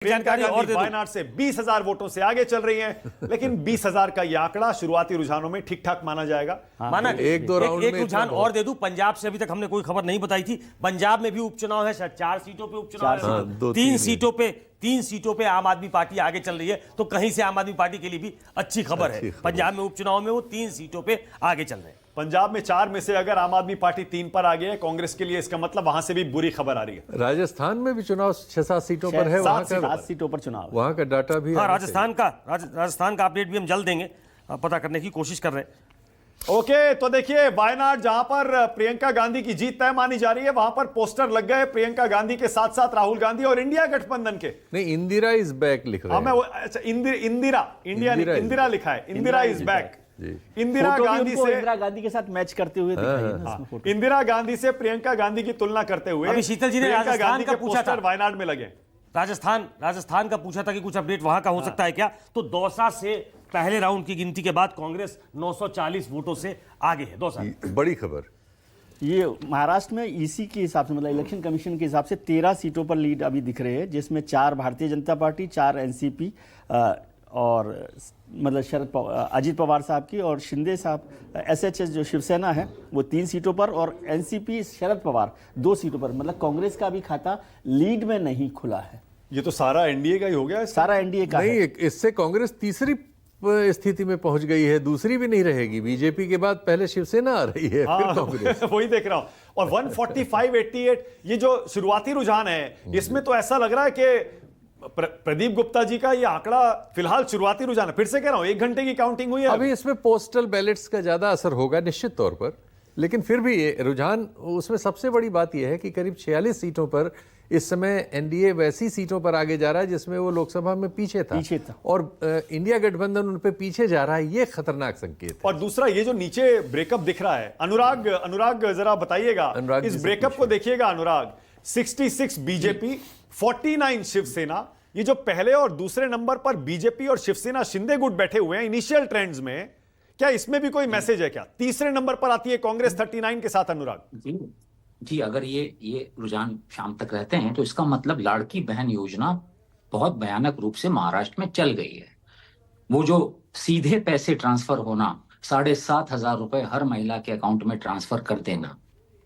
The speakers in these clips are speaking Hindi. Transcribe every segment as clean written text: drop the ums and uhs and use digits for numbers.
जानकारी और दे दो। वायनाड से 20,000 वोटों से आगे चल रही हैं, लेकिन 20,000 का यह आंकड़ा शुरुआती रुझानों में ठीक ठाक माना जाएगा। माना एक दो राउंड एक में रुझान इतना और दे दूं। पंजाब से अभी तक हमने कोई खबर नहीं बताई थी। पंजाब में भी उपचुनाव है, शायद 4 सीटों पे उपचुनाव है। तीन सीटों पे आम आदमी पार्टी आगे चल रही है, तो कहीं से आम आदमी पार्टी के लिए भी अच्छी खबर है। पंजाब में उपचुनाव में वो 3 सीटों पे आगे चल रहे हैं। पंजाब में 4 में से अगर आम आदमी पार्टी 3 पर आ गई है कांग्रेस के लिए, इसका मतलब वहां से भी बुरी खबर आ रही है। राजस्थान में भी चुनाव 6-7 सीटों पर है, वहां का 7 सीटों पर चुनाव है। वहां का डाटा भी हाँ, आना राजस्थान का अपडेट भी हम जल्द देंगे, पता करने की कोशिश कर रहे हैं। ओके, तो देखिए वायनाड जहां पर प्रियंका गांधी की जीत तय मानी जा रही है, वहां पर पोस्टर लग गए प्रियंका गांधी के साथ साथ राहुल गांधी और इंडिया गठबंधन के। नहीं, इंदिरा इज बैक लिख रहे हाँ, मैं हैं। अच्छा, इंदिरा लिखा है, Indira is back. Indira photo भी गांधी उनको से इंदिरा गांधी के साथ मैच करते हुए दिखाई है ना इसमें फोटो। इंदिरा गांधी से प्रियंका गांधी की तुलना करते हुए अभी शीतल जी ने प्रियंका राजस्थान गांधी का के पूछा था। पोस्टर वायनाड में लगे। राजस्थान का पूछा था कि कुछ अपडेट वहां का हो सकता है क्या। तो दौसा से पहले राउंड की गिनती के बाद कांग्रेस 940 वोटों से आगे है। दौसा बड़ी खबर। ये महाराष्ट्र में ईसी के हिसाब से, मतलब इलेक्शन कमीशन के हिसाब से 13 सीटों पर लीड अभी दिख रहे हैं, जिसमें 4 भारतीय जनता पार्टी, 4 एनसीपी और मतलब अजीत पवार साहब की और शिंदे साहब एसएचएस जो शिवसेना है वो 3 सीटों पर, और एनसीपी शरद पवार 2 सीटों पर। मतलब कांग्रेस का भी खाता लीड में नहीं खुला है। ये तो सारा एनडीए का ही हो गया है। सारा एनडीए का नहीं, है। इससे कांग्रेस तीसरी स्थिति में पहुंच गई है, दूसरी भी नहीं रहेगी। बीजेपी के बाद पहले शिवसेना आ रही है, फिर कांग्रेस। वही देख रहा हूं। और 145-88 ये जो शुरुआती रुझान है, इसमें तो ऐसा लग रहा है कि प्रदीप गुप्ता जी का ये आंकड़ा फिलहाल शुरुआती रुझान है। फिर से कह रहा हूं, 1 घंटे की काउंटिंग हुई है। अभी इसमें पोस्टल बैलेट्स का ज्यादा असर होगा निश्चित तौर पर, लेकिन फिर भी ये रुझान, उसमें सबसे बड़ी बात यह है कि करीब 46 सीटों पर इस समय एनडीए वैसी सीटों पर आगे जा रहा है जिसमें वो लोकसभा में पीछे था। और इंडिया गठबंधन उन पे पीछे जा रहा है, ये खतरनाक संकेत है। और दूसरा ये जो नीचे ब्रेकअप दिख रहा है, अनुराग जरा बताइएगा इस ब्रेकअप को। देखिएगा अनुराग, 66 बीजेपी, 49 शिवसेना। ये जो पहले और दूसरे नंबर पर बीजेपी और शिवसेना शिंदे गुट बैठे हुए हैं इनिशियल ट्रेंड्स में, क्या इसमें भी कोई मैसेज है क्या? तीसरे नंबर पर आती है कांग्रेस 39 के साथ। अनुराग जी, अगर ये रुझान शाम तक रहते हैं तो इसका मतलब लाड़की बहन योजना बहुत भयानक रूप से महाराष्ट्र में चल गई है। वो जो सीधे पैसे ट्रांसफर होना, 7,500 रुपए हर महिला के अकाउंट में ट्रांसफर कर देना,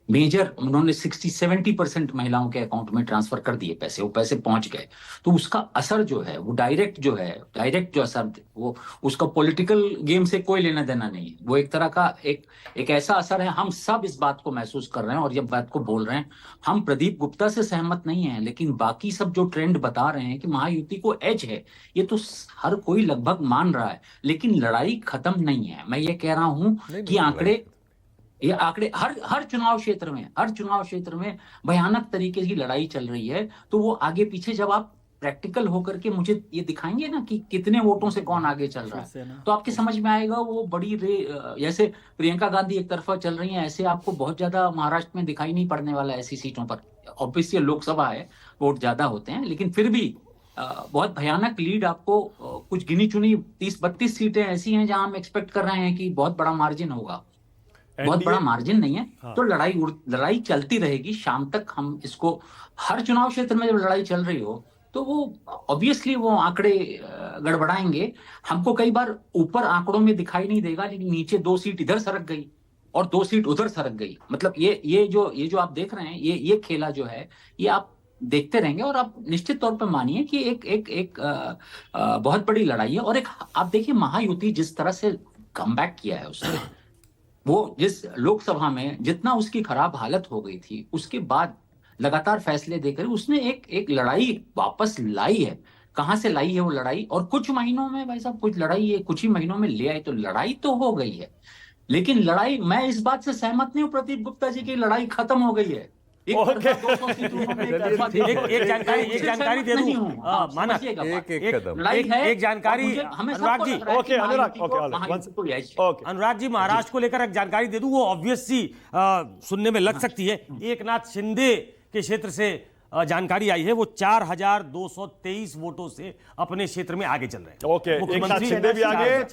मेजर उन्होंने 60-70% महिलाओं के अकाउंट में ट्रांसफर कर दिए पैसे, वो पैसे पहुंच गए। तो उसका असर जो है वो डायरेक्ट जो असर, वो उसका पॉलिटिकल गेम से कोई लेना देना नहीं है। वो एक तरह का एक ऐसा असर है। हम सब इस बात को महसूस कर रहे हैं और ये बात को बोल रहे हैं। हम प्रदीप गुप्ता से सहमत नहीं है, लेकिन बाकी सब जो ट्रेंड बता रहे हैं कि महायुति को एज है, ये तो हर कोई लगभग मान रहा है। लेकिन लड़ाई खत्म नहीं है। मैं ये कह रहा हूं कि ये आंकड़े हर चुनाव क्षेत्र में भयानक तरीके की लड़ाई चल रही है। तो वो आगे पीछे, जब आप प्रैक्टिकल होकर के मुझे ये दिखाएंगे ना कि कितने वोटों से कौन आगे चल रहा है, तो आपके समझ में आएगा। वो बड़ी जैसे प्रियंका गांधी एक तरफा चल रही हैं, ऐसे आपको बहुत ज्यादा महाराष्ट्र में दिखाई नहीं पड़ने वाला ऐसी सीटों पर। ऑब्वियसली लोकसभा है, वोट ज्यादा होते हैं, लेकिन फिर भी बहुत भयानक लीड आपको। कुछ गिनी चुनी 30-32 सीटें ऐसी हैं जहां हम एक्सपेक्ट कर रहे हैं कि बहुत बड़ा मार्जिन होगा। बहुत बड़ा मार्जिन नहीं है। हाँ। तो लड़ाई चलती रहेगी शाम तक। हम इसको, हर चुनाव क्षेत्र में जब लड़ाई चल रही हो तो वो ऑब्वियसली वो आंकड़े गड़बड़ाएंगे। हमको कई बार ऊपर आंकड़ों में दिखाई नहीं देगा, लेकिन नीचे 2 सीट इधर सरक गई और 2 सीट उधर सरक गई। मतलब ये जो आप देख रहे हैं, ये खेला जो है, ये आप देखते रहेंगे और आप निश्चित तौर पर मानिए कि एक बहुत बड़ी लड़ाई है। और एक आप देखिए, महायुति जिस तरह से कमबैक किया है उसने, वो जिस लोकसभा में जितना उसकी खराब हालत हो गई थी, उसके बाद लगातार फैसले देकर उसने एक लड़ाई वापस लाई है। कहां से लाई है वो लड़ाई? और कुछ महीनों में भाई साहब, कुछ लड़ाई है, कुछ ही महीनों में ले आई। तो लड़ाई तो हो गई है, लेकिन लड़ाई, मैं इस बात से सहमत नहीं हूं प्रदीप गुप्ता जी की लड़ाई खत्म हो गई है। एक जानकारी दे दूं, माना एक जानकारी अनुराग जी, महाराष्ट्र को लेकर एक जानकारी दे दूं, वो ऑब्वियस सी सुनने में लग सकती है। एकनाथ शिंदे के क्षेत्र से जानकारी आई है, वो 4,223 वोटों से अपने क्षेत्र में आगे चल रहे हैं। एकनाथ शिंदे भी आगे।